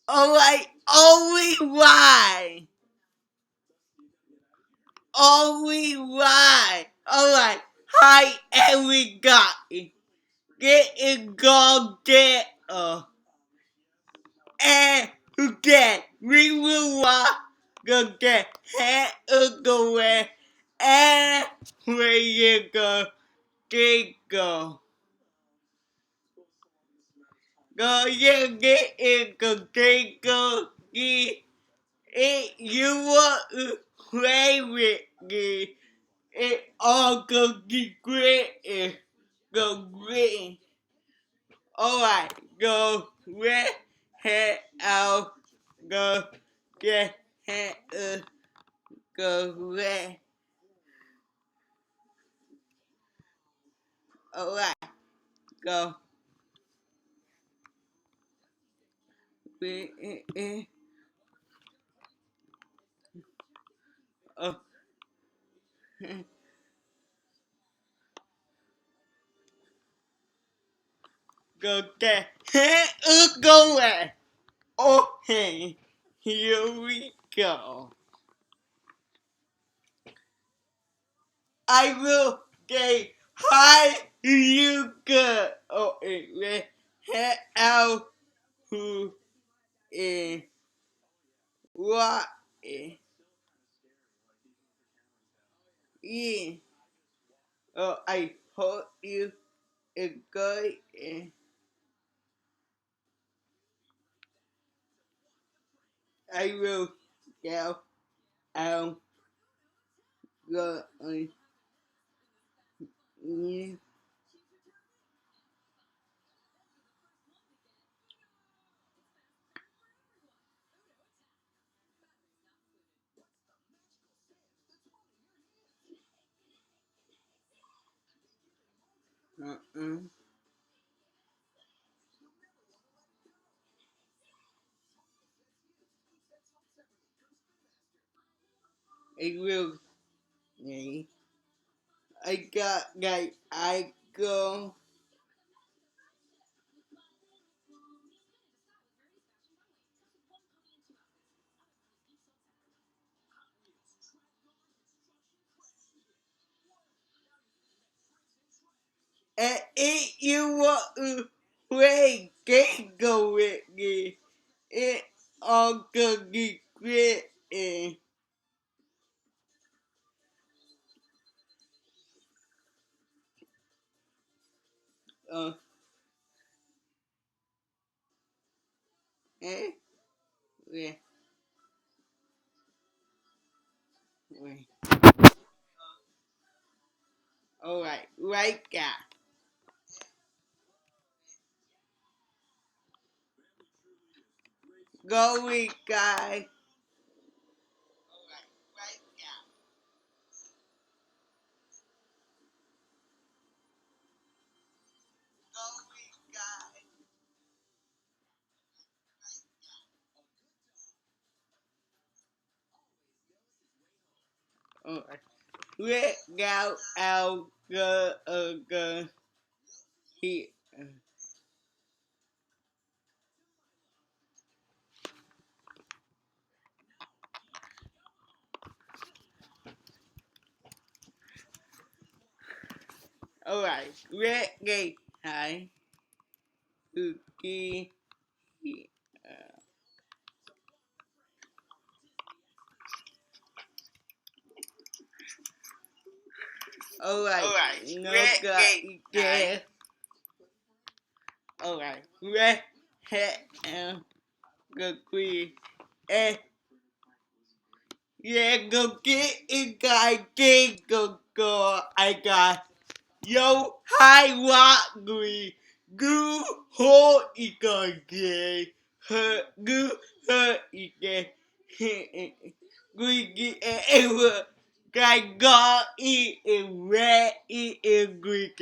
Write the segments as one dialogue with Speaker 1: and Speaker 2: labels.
Speaker 1: Alright, only one. Only one. Alright, hi everybody. Get it go get and again we will walk get head away and where you go, go. Go you get it go it you want to play with me. It all go get great. Go green. Alright, go red head out. Go get head go red. Alright, go. Oh, go get head go red. Okay, here we go. I will get high you go. Oh, it head out who is what is in. Oh, I hope you enjoy it. I will go out the I will. I got like I go. And if you want to play game go with me, it all gonna be great. Uh, eh, yeah, wait. Alright, right now. Go with guy. Alright. Let go out the here. Alright, let me hi. Okay. Alright, no got yeah. Alright, let head go quick. Eh, yeah, go get it, guy. Get go. I got yo hi what we gu ho ika gay her gu her ike we get ever guy got it in red it in Greek.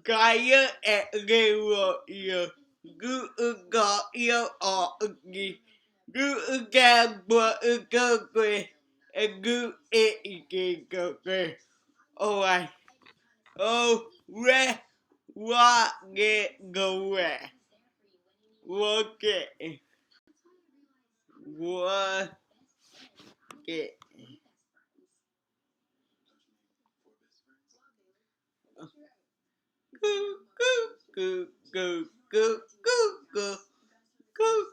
Speaker 1: Gaia at Gawa ear. Gu ga ear or ugly. Gu ga but a go gray. And gu it go gray. Alright. Oh, re. What get go where? Okay. What? Get. Go, go, go, go, go, go, go.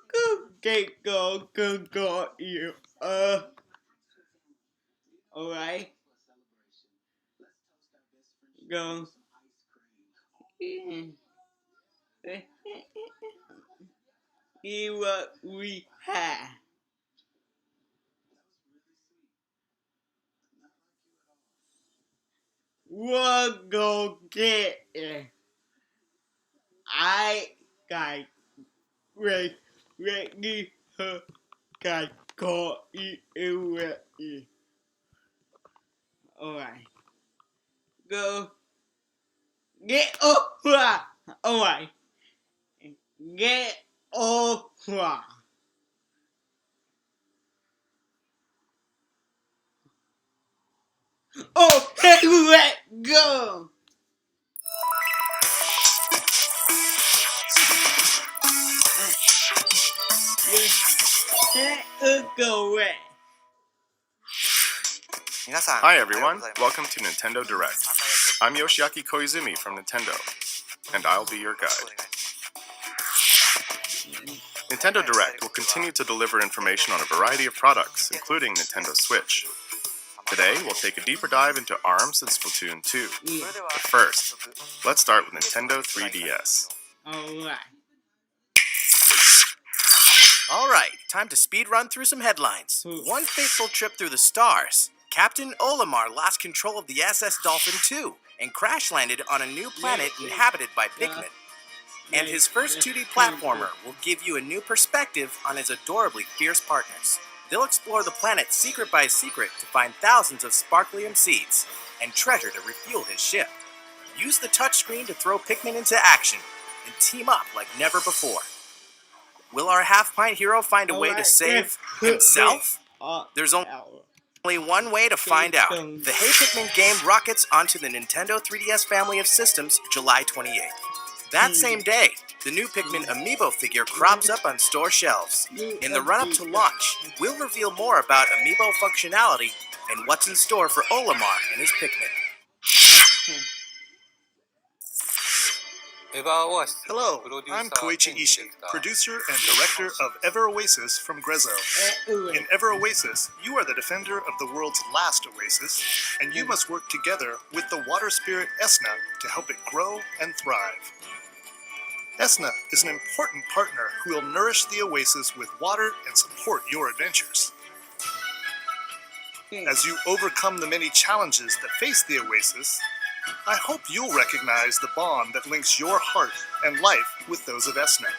Speaker 1: Go, get go, you. Alright. Go. See what we have. We'll go get it. I got ready her got coffee already. Alright. Go get over. Alright. Get over. Okay, let's go. Let's go away.
Speaker 2: Hi everyone, welcome to Nintendo Direct. I'm Yoshiaki Koizumi from Nintendo, and I'll be your guide. Nintendo Direct will continue to deliver information on a variety of products, including Nintendo Switch. Today, we'll take a deeper dive into ARMS and Splatoon 2. But first, let's start with Nintendo 3DS.
Speaker 3: Alright, time to speed run through some headlines. One fateful trip through the stars. Captain Olimar lost control of the SS Dolphin II and crash-landed on a new planet inhabited by Pikmin. And his first 2D platformer will give you a new perspective on his adorably fierce partners. They'll explore the planet secret by secret to find thousands of Sparklium seeds and treasure to refuel his ship. Use the touchscreen to throw Pikmin into action and team up like never before. Will our half-pint hero find a way to save himself? There's only one way to find out. The Hey Pikmin game rockets onto the Nintendo 3DS family of systems July 28th. That same day, the new Pikmin amiibo figure crops up on store shelves. In the run-up to launch, we'll reveal more about amiibo functionality and what's in store for Olimar and his Pikmin.
Speaker 4: Hello, I'm Koichi Ishii, producer and director of Ever Oasis from Grezzo. In Ever Oasis, you are the defender of the world's last oasis, and you must work together with the water spirit Esna to help it grow and thrive. Esna is an important partner who will nourish the oasis with water and support your adventures. As you overcome the many challenges that face the oasis, I hope you'll recognize the bond that links your heart and life with those of Esna.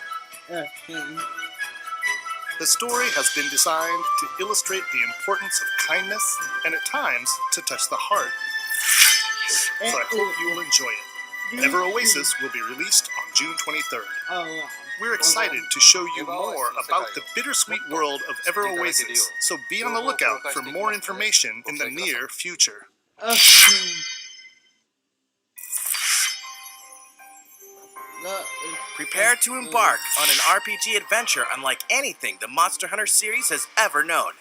Speaker 4: The story has been designed to illustrate the importance of kindness and at times to touch the heart. So I hope you will enjoy it. Ever Oasis will be released on June 23rd. We're excited to show you more about the bittersweet world of Ever Oasis, so be on the lookout for more information in the near future.
Speaker 3: Prepare to embark on an RPG adventure unlike anything the Monster Hunter series has ever known.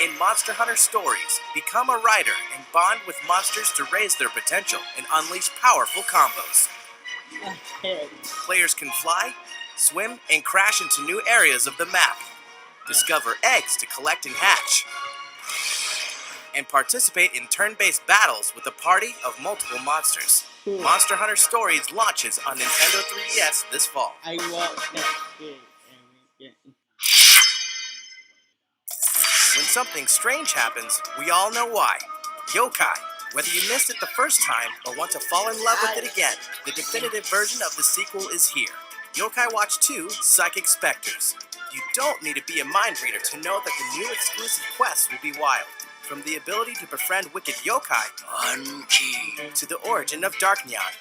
Speaker 3: In Monster Hunter Stories, become a rider and bond with monsters to raise their potential and unleash powerful combos. Players can fly, swim, and crash into new areas of the map. Discover eggs to collect and hatch. And participate in turn-based battles with a party of multiple monsters. Monster Hunter Stories launches on Nintendo 3DS this fall.
Speaker 1: I love that game.
Speaker 3: When something strange happens, we all know why. Yokai. Whether you missed it the first time or want to fall in love with it again, the definitive version of the sequel is here. Yokai Watch 2 Psychic Specters. You don't need to be a mind reader to know that the new exclusive quests will be wild. From the ability to befriend wicked yokai, to the origin of Dark Neon.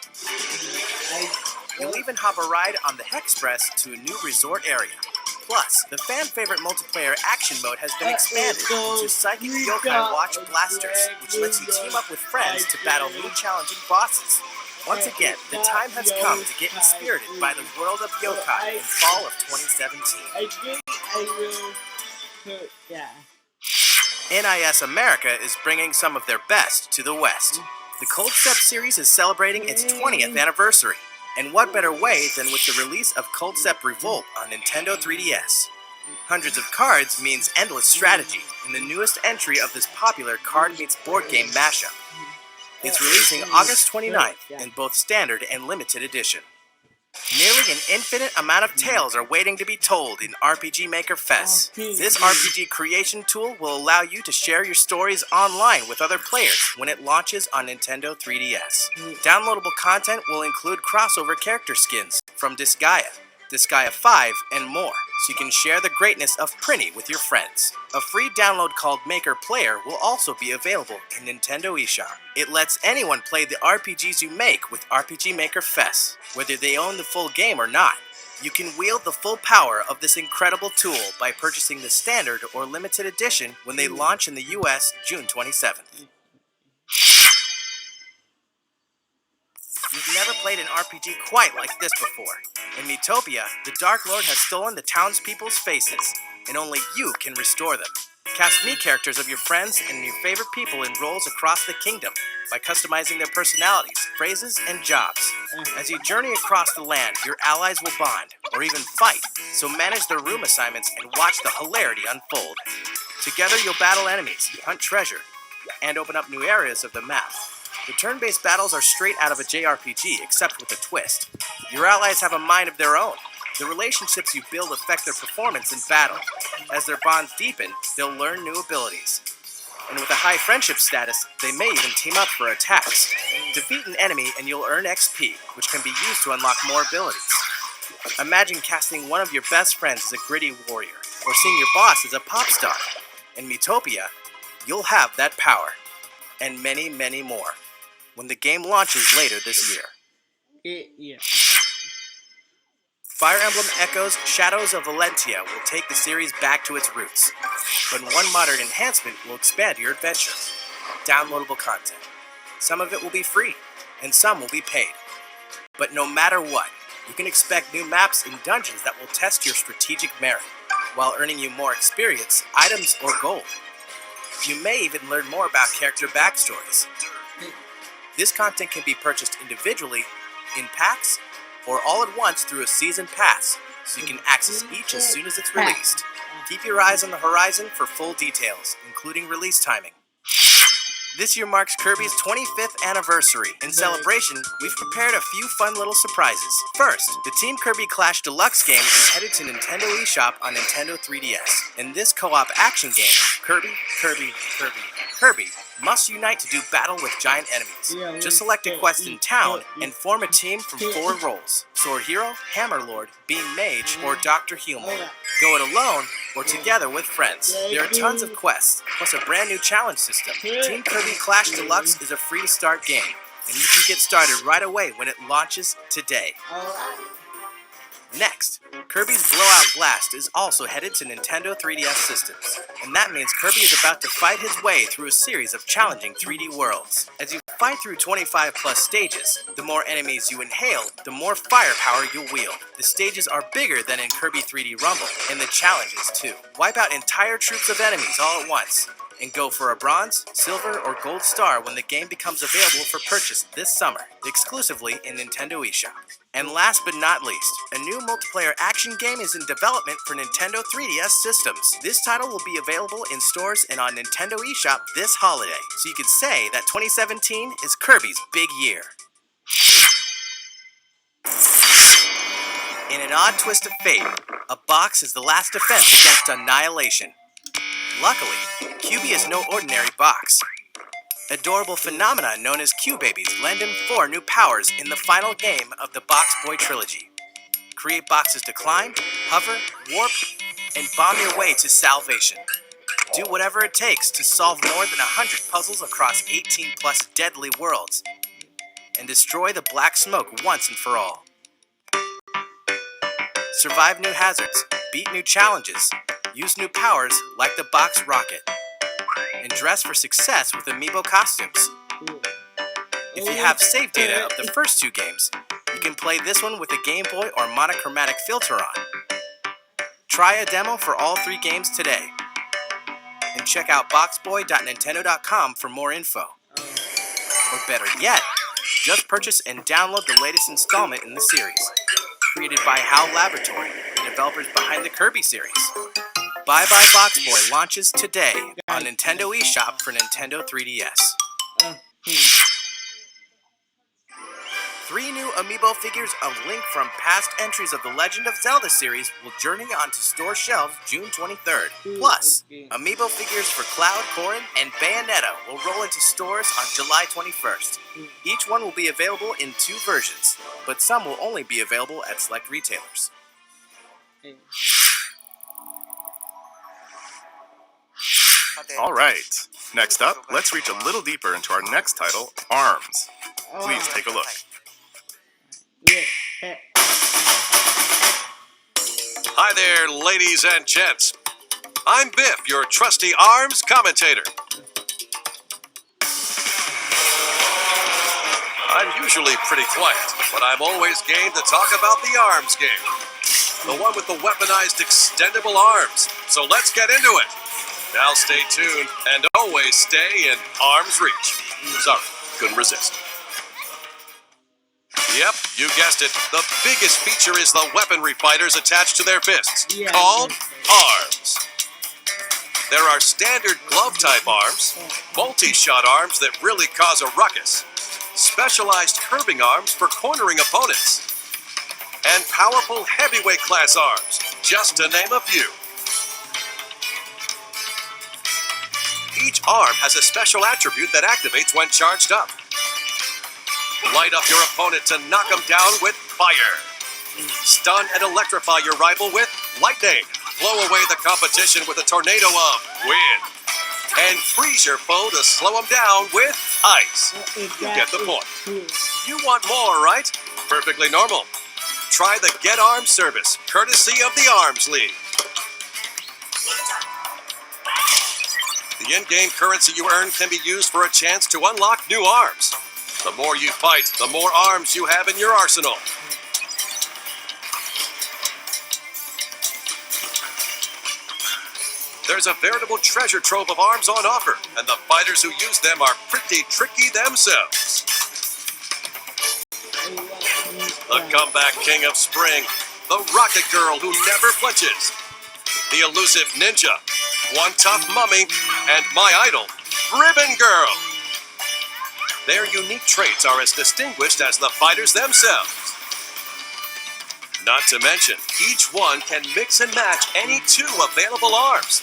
Speaker 3: You'll even hop a ride on the Hexpress to a new resort area. Plus, the fan-favorite multiplayer action mode has been expanded into Psychic Yokai Watch Blasters, which lets you team up with friends to battle new challenging bosses. Once again, the time has come to get inspirited by the world of yokai in fall of 2017.
Speaker 1: I think I will put that.
Speaker 3: NIS America is bringing some of their best to the West. The Cold Step series is celebrating its 20th anniversary. And what better way than with the release of Cold Step Revolt on Nintendo 3DS? Hundreds of cards means endless strategy in the newest entry of this popular card meets board game mashup. It's releasing August 29th in both standard and limited edition. Nearly an infinite amount of tales are waiting to be told in RPG Maker Fest. This RPG creation tool will allow you to share your stories online with other players when it launches on Nintendo 3DS. Downloadable content will include crossover character skins from Disgaea, Disgaea 5, and more, so you can share the greatness of Prinny with your friends. A free download called Maker Player will also be available in Nintendo eShop. It lets anyone play the RPGs you make with RPG Maker Fest, whether they own the full game or not. You can wield the full power of this incredible tool by purchasing the standard or limited edition when they launch in the US June 27th. You've never played an RPG quite like this before. In Miitopia, the Dark Lord has stolen the townspeople's faces, and only you can restore them. Cast Mii characters of your friends and your favorite people in roles across the kingdom by customizing their personalities, phrases, and jobs. As you journey across the land, your allies will bond, or even fight, so manage their room assignments and watch the hilarity unfold. Together you'll battle enemies, hunt treasure, and open up new areas of the map. The turn-based battles are straight out of a JRPG, except with a twist. Your allies have a mind of their own. The relationships you build affect their performance in battle. As their bonds deepen, they'll learn new abilities. And with a high friendship status, they may even team up for attacks. Defeat an enemy and you'll earn XP, which can be used to unlock more abilities. Imagine casting one of your best friends as a gritty warrior, or seeing your boss as a pop star. In Miitopia, you'll have that power, and many, many more, when the game launches later this year. Fire Emblem Echoes Shadows of Valentia will take the series back to its roots, but one modern enhancement will expand your adventure. Downloadable content. Some of it will be free, and some will be paid. But no matter what, you can expect new maps and dungeons that will test your strategic merit, while earning you more experience, items, or gold. You may even learn more about character backstories. This content can be purchased individually, in packs, or all at once through a season pass, so you can access each as soon as it's released. Keep your eyes on the horizon for full details, including release timing. This year marks Kirby's 25th anniversary. In celebration, we've prepared a few fun little surprises. First, the Team Kirby Clash Deluxe game is headed to Nintendo eShop on Nintendo 3DS. In this co-op action game, Kirby, must unite to do battle with giant enemies. Just select a quest in town and form a team from 4 roles: Sword Hero, Hammer Lord, Beam Mage, or Dr. Healmore. Go it alone or together with friends. There are tons of quests, plus a brand new challenge system. Team Kirby Clash Deluxe is a free-to-start game, and you can get started right away when it launches today. Next, Kirby's Blowout Blast is also headed to Nintendo 3DS systems, and that means Kirby is about to fight his way through a series of challenging 3D worlds. As you fight through 25 plus stages, the more enemies you inhale, the more firepower you'll wield. The stages are bigger than in Kirby 3D Rumble, and the challenges too. Wipe out entire troops of enemies all at once, and go for a bronze, silver, or gold star when the game becomes available for purchase this summer, exclusively in Nintendo eShop. And last but not least, a new multiplayer action game is in development for Nintendo 3DS systems. This title will be available in stores and on Nintendo eShop this holiday, so you could say that 2017 is Kirby's big year. In an odd twist of fate, a box is the last defense against annihilation. Luckily, QB is no ordinary box. Adorable phenomena known as Q-Babies lend him 4 new powers in the final game of the Box Boy trilogy. Create boxes to climb, hover, warp, and bomb your way to salvation. Do whatever it takes to solve more than 100 puzzles across 18 plus deadly worlds, and destroy the black smoke once and for all. Survive new hazards, beat new challenges, use new powers like the Box Rocket, and dress for success with amiibo costumes. If you have save data of the first 2 games, you can play this one with a Game Boy or monochromatic filter on. Try a demo for all 3 games today. And check out boxboy.nintendo.com for more info. Or better yet, just purchase and download the latest installment in the series. Created by HAL Laboratory, the developers behind the Kirby series. Bye Bye Box Boy launches today on Nintendo eShop for Nintendo 3DS. 3 new amiibo figures of Link from past entries of the Legend of Zelda series will journey onto store shelves June 23rd. Plus, amiibo figures for Cloud, Corrin, and Bayonetta will roll into stores on July 21st. Each one will be available in 2 versions, but some will only be available at select retailers.
Speaker 2: Alright, next up, let's reach a little deeper into our next title, ARMS. Please take a look.
Speaker 5: Hi there, ladies and gents. I'm Biff, your trusty ARMS commentator. I'm usually pretty quiet, but I'm always game to talk about the ARMS game. The one with the weaponized extendable arms. So let's get into it. Now stay tuned and always stay in arm's reach. Sorry, couldn't resist. Yep, you guessed it. The biggest feature is the weaponry fighters attached to their fists, called arms. There are standard glove-type arms, multi-shot arms that really cause a ruckus, specialized curbing arms for cornering opponents, and powerful heavyweight class arms, just to name a few. Each arm has a special attribute that activates when charged up. Light up your opponent to knock him down with fire. Stun and electrify your rival with lightning. Blow away the competition with a tornado of wind. And freeze your foe to slow him down with ice. You get the point. You want more, right? Perfectly normal. Try the Get Arms service, courtesy of the Arms League. The in-game currency you earn can be used for a chance to unlock new arms. The more you fight, the more arms you have in your arsenal. There's a veritable treasure trove of arms on offer, and the fighters who use them are pretty tricky themselves. The comeback king of spring, the rocket girl who never flinches, the elusive ninja, one tough mummy, and my idol, Ribbon Girl. Their unique traits are as distinguished as the fighters themselves. Not to mention, each one can mix and match any 2 available arms.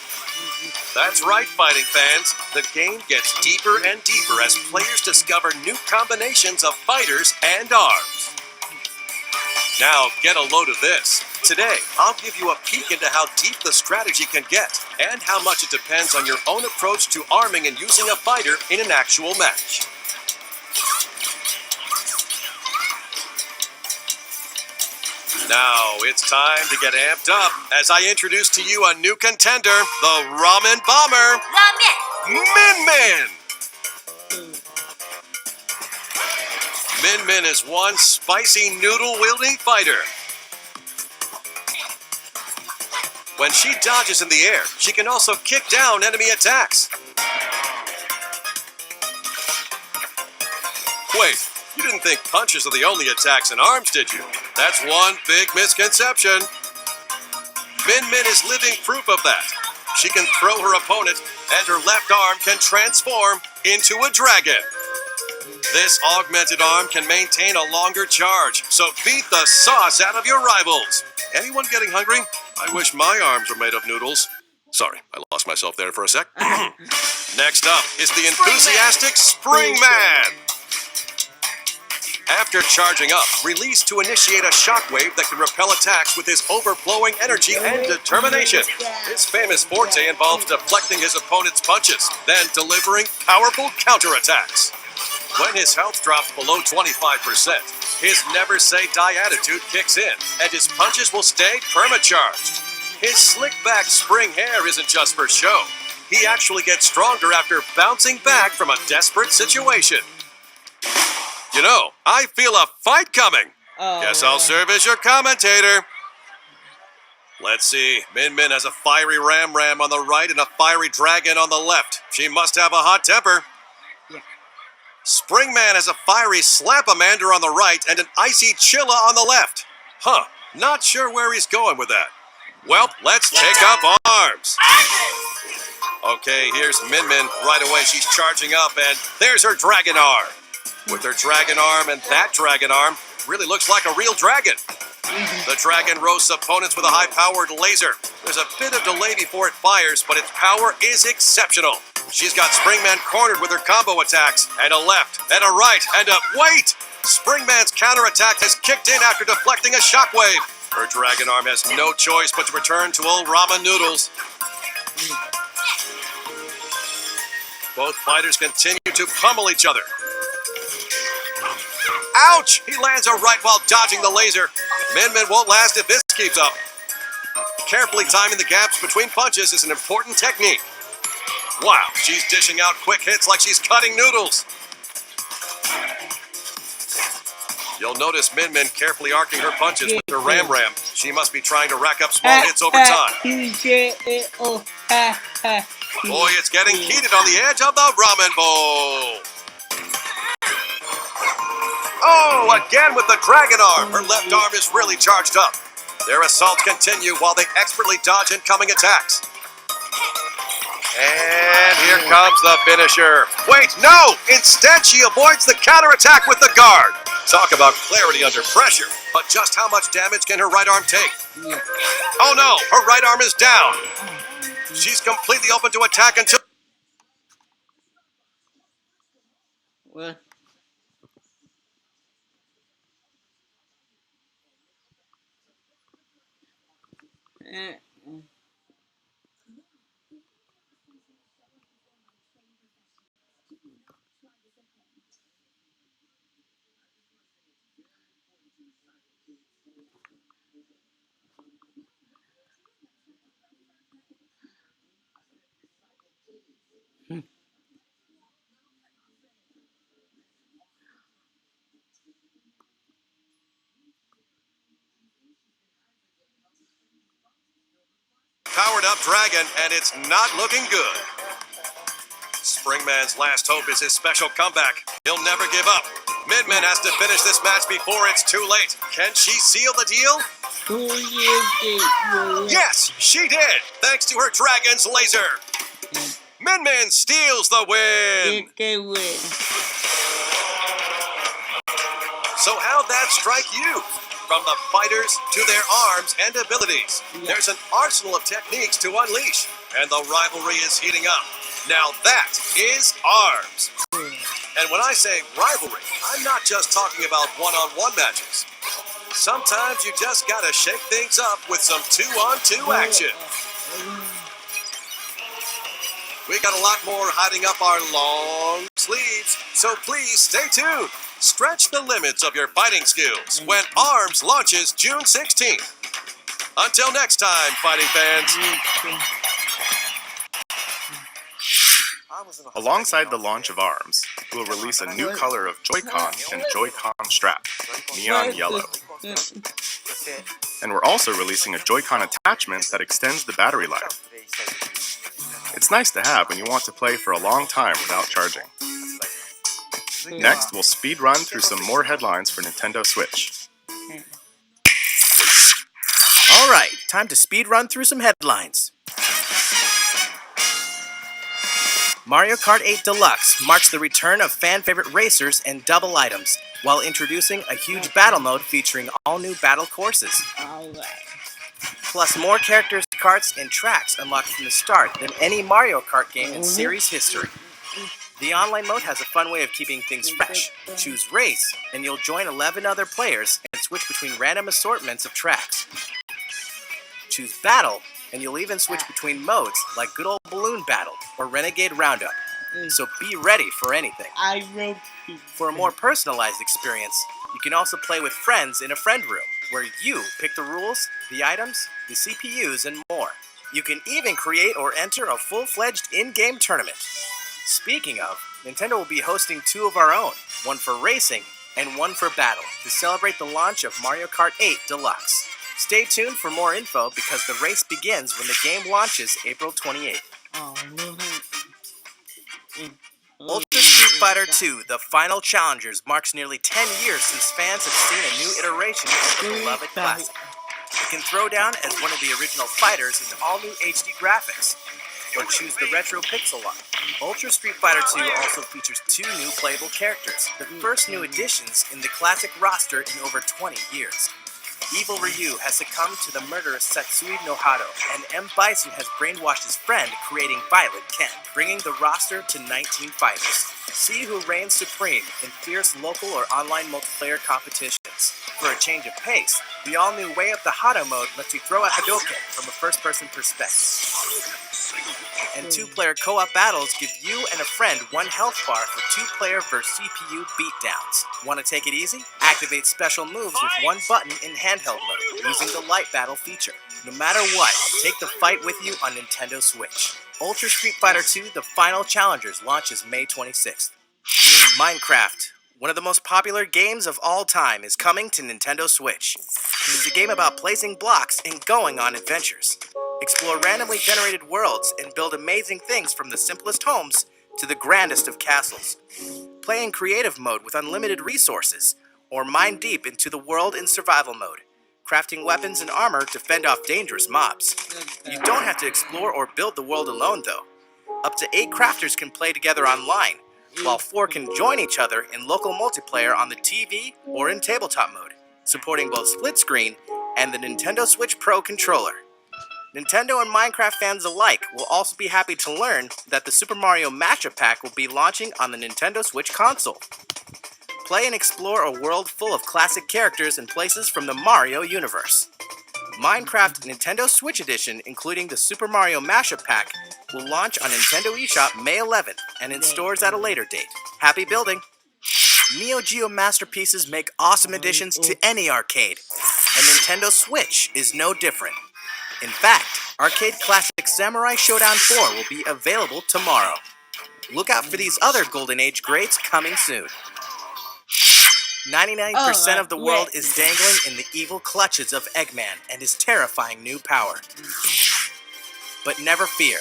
Speaker 5: That's right, fighting fans. The game gets deeper and deeper as players discover new combinations of fighters and arms. Now, get a load of this. Today, I'll give you a peek into how deep the strategy can get, and how much it depends on your own approach to arming and using a fighter in an actual match. Now, it's time to get amped up as I introduce to you a new contender, the Ramen Bomber, Min Min! Min Min is one spicy noodle-wielding fighter. When she dodges in the air, she can also kick down enemy attacks. Wait, you didn't think punches are the only attacks in arms, did you? That's one big misconception. Min Min is living proof of that. She can throw her opponent, and her left arm can transform into a dragon. This augmented arm can maintain a longer charge, so beat the sauce out of your rivals. Anyone getting hungry? I wish my arms were made of noodles. Sorry, I lost myself there for a sec. Next up is the enthusiastic Spring Man. After charging up, release to initiate a shockwave that can repel attacks with his overflowing energy and determination. His famous forte involves deflecting his opponent's punches, then delivering powerful counterattacks. When his health drops below 25%, his never-say-die attitude kicks in, and his punches will stay perma-charged. His slick-back spring hair isn't just for show. He actually gets stronger after bouncing back from a desperate situation. You know, I feel a fight coming. Guess I'll serve as your commentator. Let's see. Min Min has a fiery Ram on the right and a fiery Dragon on the left. She must have a hot temper.
Speaker 1: Yeah.
Speaker 5: Springman has a fiery Slap-a-Mander on the right and an icy Chilla on the left. Huh. Not sure where he's going with that. Well, let's take up arms. Okay, here's Min Min. Right away, she's charging up, and there's her Dragon Arm. With her Dragon Arm and that Dragon Arm, really looks like a real dragon. The dragon roasts opponents with a high-powered laser. There's a bit of delay before it fires, but its power is exceptional. She's got Springman cornered with her combo attacks, and a left, and a right, and a... Wait! Springman's counterattack has kicked in after deflecting a shockwave. Her Dragon Arm has no choice but to return to old ramen noodles. Both fighters continue to pummel each other. Ouch! He lands a right while dodging the laser. Min Min won't last if this keeps up. Carefully timing the gaps between punches is an important technique. Wow, she's dishing out quick hits like she's cutting noodles. You'll notice Min Min carefully arcing her punches with her Ram. She must be trying to rack up small hits over time. Boy, it's getting heated on the edge of the ramen bowl. Oh, again with the Dragon Arm. Her left arm is really charged up. Their assaults continue while they expertly dodge incoming attacks. And here comes the finisher. Wait, no! Instead, she avoids the counterattack with the guard. Talk about clarity under pressure. But just how much damage can her right arm take? Oh no, her right arm is down. She's completely open to attack until...
Speaker 1: What?
Speaker 5: Powered up Dragon, and it's not looking good. Springman's last hope is his special comeback. He'll never give up. Min Min has to finish this match before it's too late. Can she seal the deal? Yes, she did, thanks to her Dragon's laser. Min Min steals the win. So how'd that strike you? From the fighters to their arms and abilities, there's an arsenal of techniques to unleash, and the rivalry is heating up. Now that is arms. And when I say rivalry, I'm not just talking about one-on-one matches. Sometimes you just gotta shake things up with some two-on-two action. We got a lot more hiding up our long sleeves, so please stay tuned. Stretch the limits of your fighting skills when ARMS launches June 16th. Until next time, fighting fans.
Speaker 2: Alongside the launch of ARMS, we'll release a new color of Joy-Con and Joy-Con strap, neon yellow. And we're also releasing a Joy-Con attachment that extends the battery life. It's nice to have when you want to play for a long time without charging. Next, we'll speed run through some more headlines for Nintendo Switch.
Speaker 3: Alright, time to speed run through some headlines. Mario Kart 8 Deluxe marks the return of fan-favorite racers and double items, while introducing a huge battle mode featuring all new battle courses. Plus more characters, karts, and tracks unlocked from the start than any Mario Kart game in series history. The online mode has a fun way of keeping things fresh. Choose Race, and you'll join 11 other players and switch between random assortments of tracks. Choose Battle, and you'll even switch between modes like Good Old Balloon Battle or Renegade Roundup. So be ready for anything. For a more personalized experience, you can also play with friends in a friend room, where you pick the rules, the items, the CPUs, and more. You can even create or enter a full-fledged in-game tournament. Speaking of, Nintendo will be hosting two of our own, one for racing and one for battle to celebrate the launch of Mario Kart 8 Deluxe. Stay tuned for more info because the race begins when the game launches April 28th. Ultra Street Fighter 2, The Final Challengers, marks nearly 10 years since fans have seen a new iteration of the beloved classic. You can throw down as one of the original fighters in all-new HD graphics, or choose the retro pixel art. Ultra Street Fighter 2 also features 2 new playable characters, the first new additions in the classic roster in over 20 years. Evil Ryu has succumbed to the murderous Satsui no Hado, and M. Bison has brainwashed his friend, creating Violent Ken, bringing the roster to 19 fighters. See who reigns supreme in fierce local or online multiplayer competitions. For a change of pace, the all-new Way Up the Hado mode lets you throw a Hadouken from a first-person perspective. And 2-player co-op battles give you and a friend 1 health bar for 2-player vs CPU beatdowns. Want to take it easy? Activate special moves with 1 button in handheld mode, using the light battle feature. No matter what, take the fight with you on Nintendo Switch. Ultra Street Fighter 2 The Final Challengers launches May 26th. Minecraft, one of the most popular games of all time, is coming to Nintendo Switch. It's a game about placing blocks and going on adventures. Explore randomly generated worlds and build amazing things from the simplest homes to the grandest of castles. Play in creative mode with unlimited resources, or mine deep into the world in survival mode, crafting weapons and armor to fend off dangerous mobs. You don't have to explore or build the world alone though. Up to 8 crafters can play together online, while 4 can join each other in local multiplayer on the TV or in tabletop mode, supporting both split screen and the Nintendo Switch Pro controller. Nintendo and Minecraft fans alike will also be happy to learn that the Super Mario Matchup Pack will be launching on the Nintendo Switch console. Play and explore a world full of classic characters and places from the Mario universe. Minecraft Nintendo Switch Edition, including the Super Mario Mashup Pack, will launch on Nintendo eShop May 11th and in stores at a later date. Happy building! Neo Geo masterpieces make awesome additions to any arcade, and Nintendo Switch is no different. In fact, arcade classic Samurai Showdown 4 will be available tomorrow. Look out for these other Golden Age greats coming soon. 99% of the world is dangling in the evil clutches of Eggman and his terrifying new power. But never fear.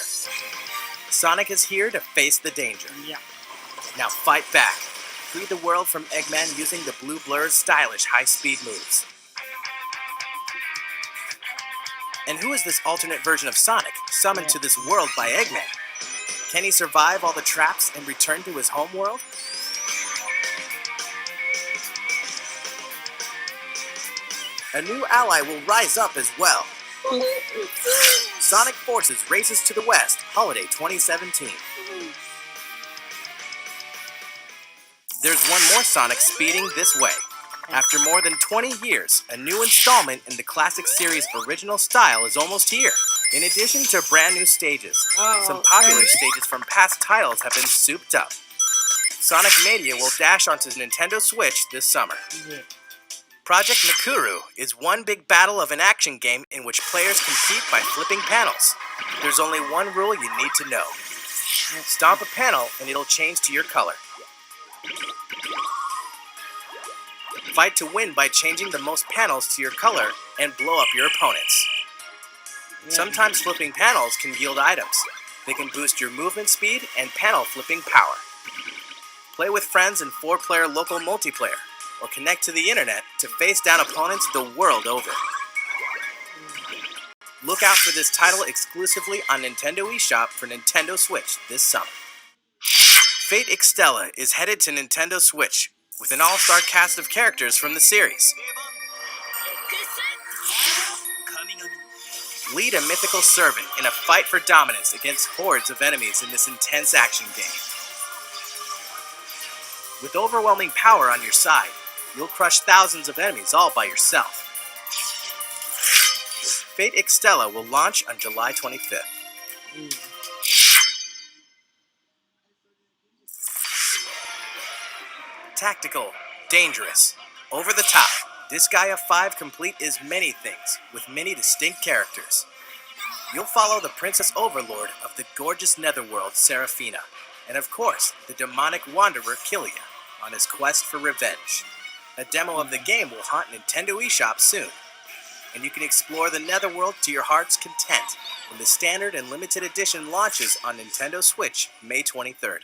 Speaker 3: Sonic is here to face the danger. Now fight back. Free the world from Eggman using the Blue Blur's stylish high-speed moves. And who is this alternate version of Sonic, summoned to this world by Eggman? Can he survive all the traps and return to his home world? A new ally will rise up as well. Sonic Forces Races to the West, Holiday 2017. There's one more Sonic speeding this way. After more than 20 years, a new installment in the classic series' original style is almost here. In addition to brand new stages, some popular stages from past titles have been souped up. Sonic Mania will dash onto Nintendo Switch this summer. Project Nakuru is one big battle of an action game in which players compete by flipping panels. There's only one rule you need to know. Stomp a panel and it'll change to your color. Fight to win by changing the most panels to your color and blow up your opponents. Sometimes flipping panels can yield items. They can boost your movement speed and panel flipping power. Play with friends in 4-player local multiplayer, or connect to the internet to face down opponents the world over. Look out for this title exclusively on Nintendo eShop for Nintendo Switch this summer. Fate Extella is headed to Nintendo Switch, with an all-star cast of characters from the series. Lead a mythical servant in a fight for dominance against hordes of enemies in this intense action game. With overwhelming power on your side, you'll crush thousands of enemies all by yourself. Fate Extella will launch on July 25th. Tactical, dangerous, over the top, Disgaea 5 Complete is many things, with many distinct characters. You'll follow the Princess Overlord of the gorgeous netherworld, Seraphina, and of course, the demonic wanderer, Killia, on his quest for revenge. A demo of the game will haunt Nintendo eShop soon, and you can explore the netherworld to your heart's content when the standard and limited edition launches on Nintendo Switch May 23rd.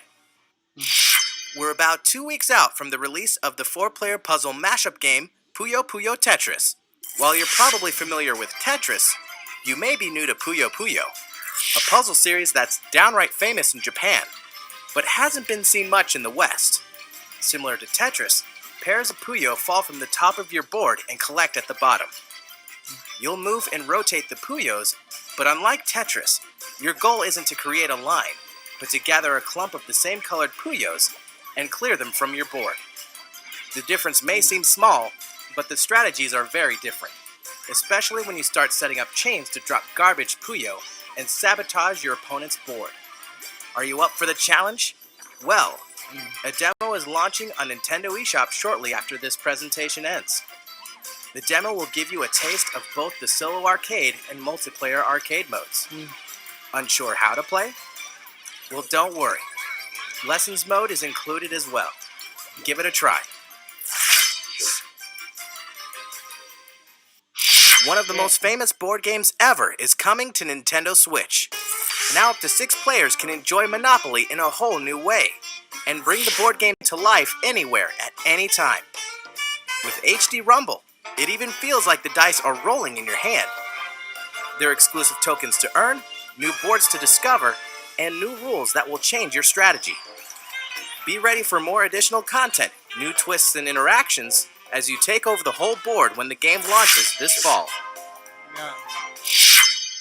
Speaker 3: We're about 2 weeks out from the release of the 4-player puzzle mashup game Puyo Puyo Tetris. While you're probably familiar with Tetris, you may be new to Puyo Puyo, a puzzle series that's downright famous in Japan, but hasn't been seen much in the West. Similar to Tetris, pairs of Puyo fall from the top of your board and collect at the bottom. You'll move and rotate the Puyos, but unlike Tetris, your goal isn't to create a line, but to gather a clump of the same colored Puyos and clear them from your board. The difference may seem small, but the strategies are very different, especially when you start setting up chains to drop garbage Puyo and sabotage your opponent's board. Are you up for the challenge? Well, a demo is launching on Nintendo eShop shortly after this presentation ends. The demo will give you a taste of both the solo arcade and multiplayer arcade modes. Unsure how to play? Well, don't worry. Lessons mode is included as well. Give it a try. One of the most famous board games ever is coming to Nintendo Switch. Now up to 6 players can enjoy Monopoly in a whole new way, and bring the board game to life anywhere at any time. With HD Rumble, it even feels like the dice are rolling in your hand. There are exclusive tokens to earn, new boards to discover, and new rules that will change your strategy. Be ready for more additional content, new twists and interactions as you take over the whole board when the game launches this fall.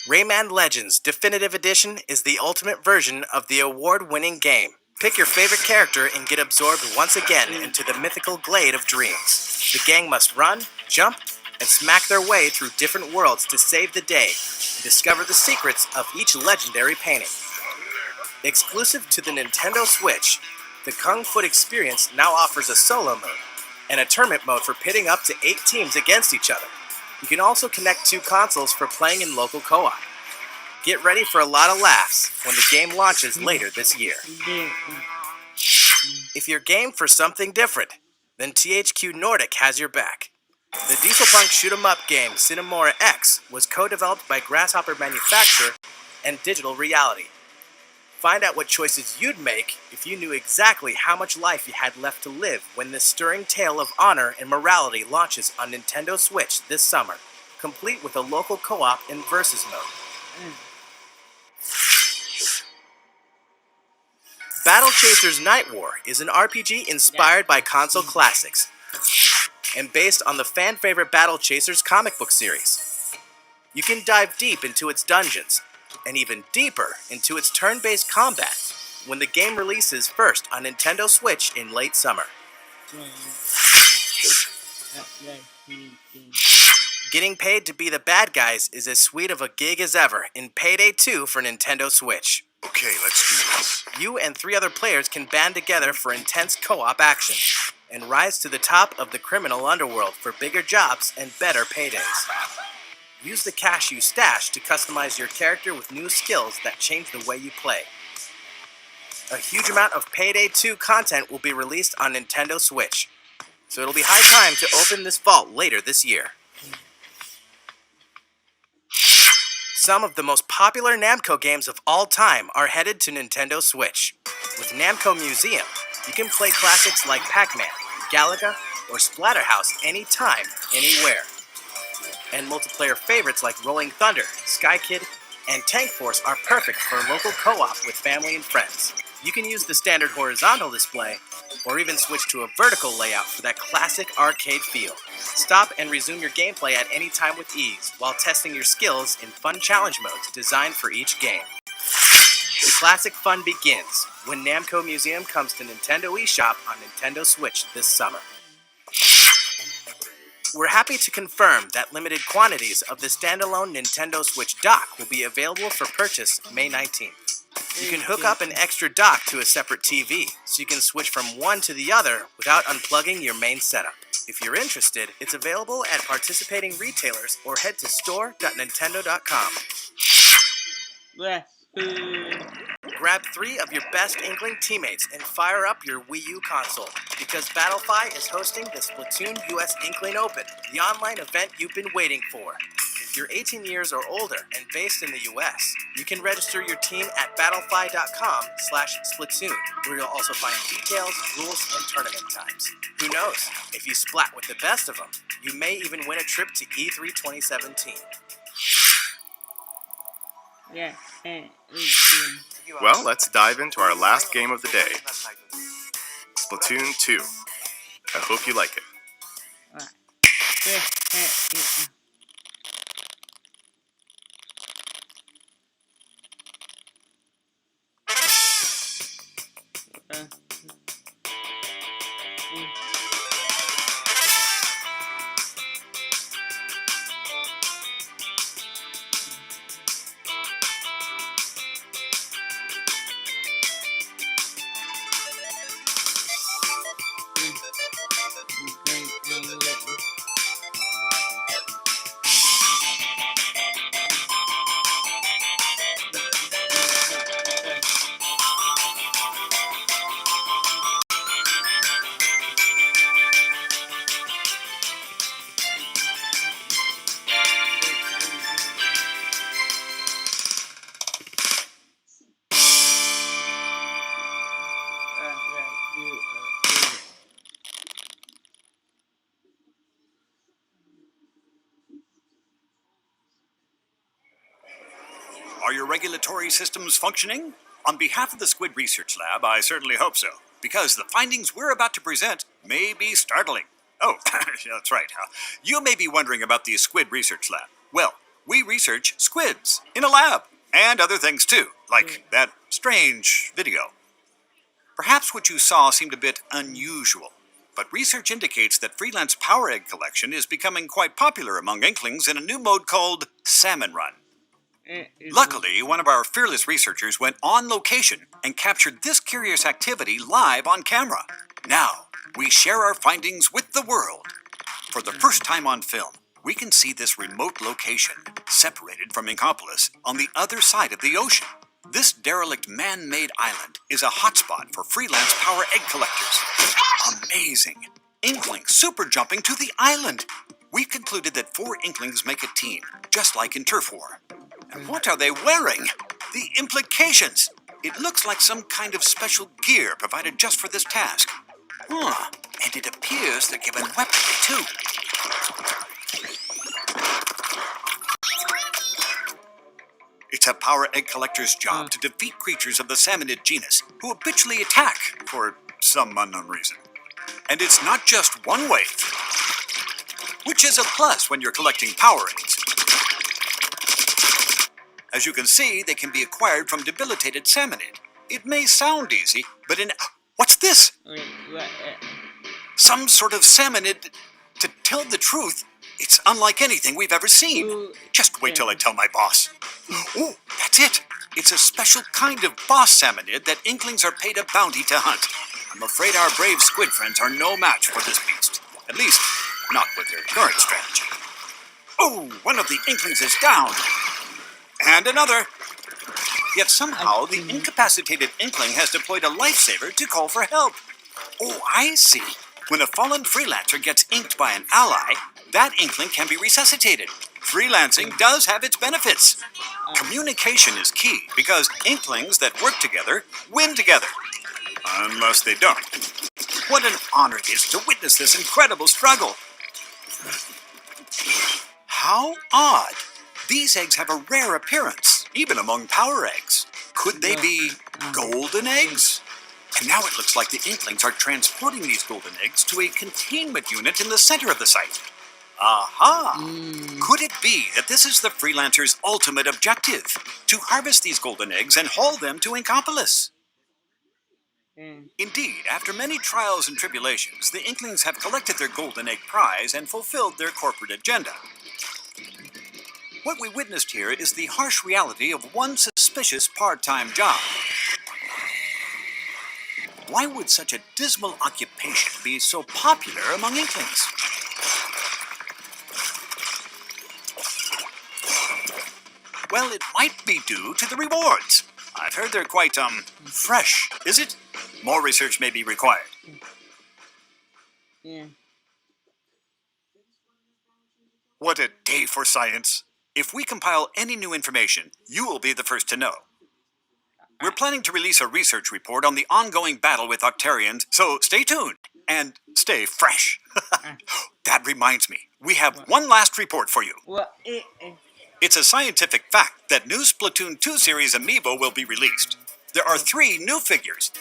Speaker 3: Rayman Legends Definitive Edition is the ultimate version of the award-winning game. Pick your favorite character and get absorbed once again into the mythical glade of dreams. The gang must run, jump, and smack their way through different worlds to save the day and discover the secrets of each legendary painting. Exclusive to the Nintendo Switch, the Kung Fu experience now offers a solo mode and a tournament mode for pitting up to 8 teams against each other. You can also connect 2 consoles for playing in local co-op. Get ready for a lot of laughs when the game launches later this year. If you're game for something different, then THQ Nordic has your back. The dieselpunk shoot-'em-up game Cinemora X was co-developed by Grasshopper Manufacture and Digital Reality. Find out what choices you'd make if you knew exactly how much life you had left to live when this stirring tale of honor and morality launches on Nintendo Switch this summer, complete with a local co-op and versus mode. Battle Chasers Night War is an RPG inspired by console classics and based on the fan-favorite Battle Chasers comic book series. You can dive deep into its dungeons, and even deeper into its turn-based combat when the game releases first on Nintendo Switch in late summer. Getting paid to be the bad guys is as sweet of a gig as ever in Payday 2 for Nintendo Switch.
Speaker 2: Okay, let's do this.
Speaker 3: You and 3 other players can band together for intense co-op action and rise to the top of the criminal underworld for bigger jobs and better paydays. Use the cash you stash to customize your character with new skills that change the way you play. A huge amount of Payday 2 content will be released on Nintendo Switch, so it'll be high time to open this vault later this year. Some of the most popular Namco games of all time are headed to Nintendo Switch. With Namco Museum, you can play classics like Pac-Man, Galaga, or Splatterhouse anytime, anywhere. And multiplayer favorites like Rolling Thunder, Sky Kid, and Tank Force are perfect for local co-op with family and friends. You can use the standard horizontal display, or even switch to a vertical layout for that classic arcade feel. Stop and resume your gameplay at any time with ease, while testing your skills in fun challenge modes designed for each game. The classic fun begins when Namco Museum comes to Nintendo eShop on Nintendo Switch this summer. We're happy to confirm that limited quantities of the standalone Nintendo Switch dock will be available for purchase May 19th. You can hook up an extra dock to a separate TV, so you can switch from one to the other without unplugging your main setup. If you're interested, it's available at participating retailers or head to store.nintendo.com. Grab 3 of your best Inkling teammates and fire up your Wii U console, because Battlefy is hosting the Splatoon US Inkling Open, the online event you've been waiting for. If you're 18 years or older and based in the US, you can register your team at battlefy.com/Splatoon, where you'll also find details, rules, and tournament times. Who knows? If you splat with the best of them, you may even win a trip to E3 2017.
Speaker 1: Yeah.
Speaker 2: Well, let's dive into our last game of the day, Splatoon 2. I hope you like it.
Speaker 6: Are your regulatory systems functioning? On behalf of the Squid Research Lab, I certainly hope so, because the findings we're about to present may be startling. Oh, that's right. You may be wondering about the Squid Research Lab. Well, we research squids in a lab, and other things too, like that strange video. Perhaps what you saw seemed a bit unusual, but research indicates that freelance power egg collection is becoming quite popular among Inklings in a new mode called Salmon Run. Luckily, one of our fearless researchers went on location and captured this curious activity live on camera. Now, we share our findings with the world. For the first time on film, we can see this remote location, separated from Inkopolis, on the other side of the ocean. This derelict man-made island is a hotspot for freelance power egg collectors. Amazing! Inklings super jumping to the island! We've concluded that 4 Inklings make a team, just like in Turf War. And what are they wearing? The implications! It looks like some kind of special gear provided just for this task. And it appears they're given weaponry too. It's a power egg collector's job to defeat creatures of the salmonid genus who habitually attack for some unknown reason. And it's not just one wave, which is a plus when you're collecting power eggs. As you can see, they can be acquired from debilitated salmonid. It may sound easy, but what's this? Some sort of salmonid. To tell the truth, it's unlike anything we've ever seen. Just wait till I tell my boss. Oh, that's it. It's a special kind of boss salmonid that Inklings are paid a bounty to hunt. I'm afraid our brave squid friends are no match for this beast. At least, not with their current strategy. Oh, one of the Inklings is down. And another. Yet somehow the incapacitated Inkling has deployed a lifesaver to call for help. Oh, I see. When a fallen freelancer gets inked by an ally, that Inkling can be resuscitated. Freelancing does have its benefits. Communication is key because Inklings that work together win together. Unless they don't. What an honor it is to witness this incredible struggle. How odd. These eggs have a rare appearance, even among power eggs. Could they be golden eggs? And now it looks like the Inklings are transporting these golden eggs to a containment unit in the center of the site. Aha! Could it be that this is the freelancer's ultimate objective? To harvest these golden eggs and haul them to Inkopolis? Indeed, after many trials and tribulations, the Inklings have collected their golden egg prize and fulfilled their corporate agenda. What we witnessed here is the harsh reality of one suspicious part-time job. Why would such a dismal occupation be so popular among Inklings? Well, it might be due to the rewards. I've heard they're quite, fresh. Is it? More research may be required.
Speaker 1: Yeah.
Speaker 6: What a day for science. If we compile any new information, you will be the first to know. We're planning to release a research report on the ongoing battle with Octarians, so stay tuned and stay fresh. That reminds me, we have one last report for you.
Speaker 1: What?
Speaker 6: It's a scientific fact that new Splatoon 2 series amiibo will be released. There are 3 new figures: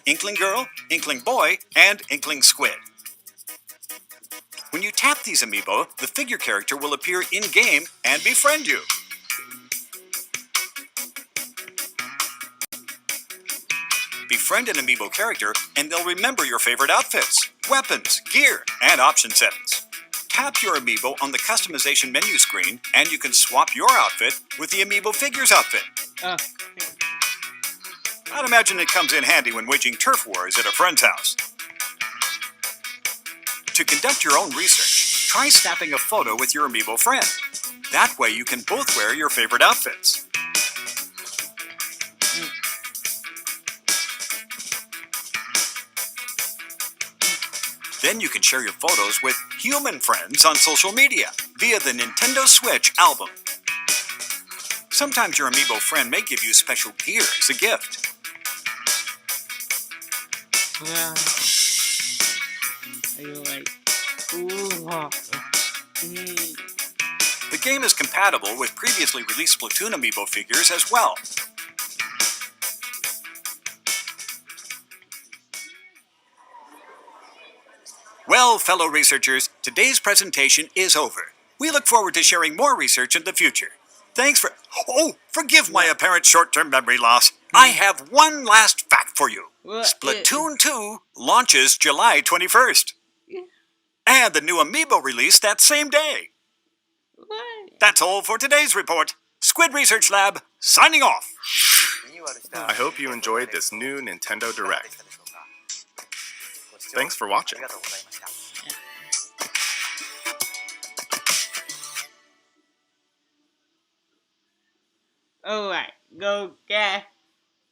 Speaker 6: Inkling Girl, Inkling Boy, and Inkling Squid. When you tap these amiibo, the figure character will appear in-game and befriend you. Befriend an amiibo character, and they'll remember your favorite outfits, weapons, gear, and option settings. Tap your amiibo on the customization menu screen, and you can swap your outfit with the amiibo figure's outfit. I'd imagine it comes in handy when waging turf wars at a friend's house. To conduct your own research, try snapping a photo with your amiibo friend. That way you can both wear your favorite outfits. Then you can share your photos with human friends on social media via the Nintendo Switch album. Sometimes your amiibo friend may give you special gear as a gift.
Speaker 1: Well, are you like, ooh,
Speaker 6: The game is compatible with previously released Splatoon amiibo figures as well. Well, fellow researchers, today's presentation is over. We look forward to sharing more research in the future. Thanks for... Oh, forgive my apparent short-term memory loss. I have one last fact for you. Splatoon 2 launches July 21st. And the new amiibo release that same day. That's all for today's report. Squid Research Lab, signing off.
Speaker 2: I hope you enjoyed this new Nintendo Direct. Thanks for watching.
Speaker 1: Alright, go get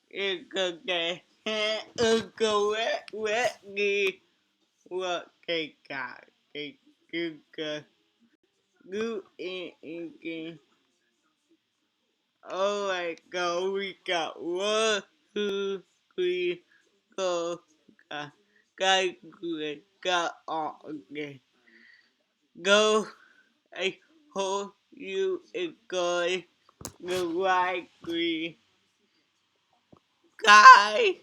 Speaker 1: it, go get it, go wet me. What they got? They do go in. Alright, go, we got 1, 2, 3, go, got all again. Go, I hope you enjoy the right green. Guy.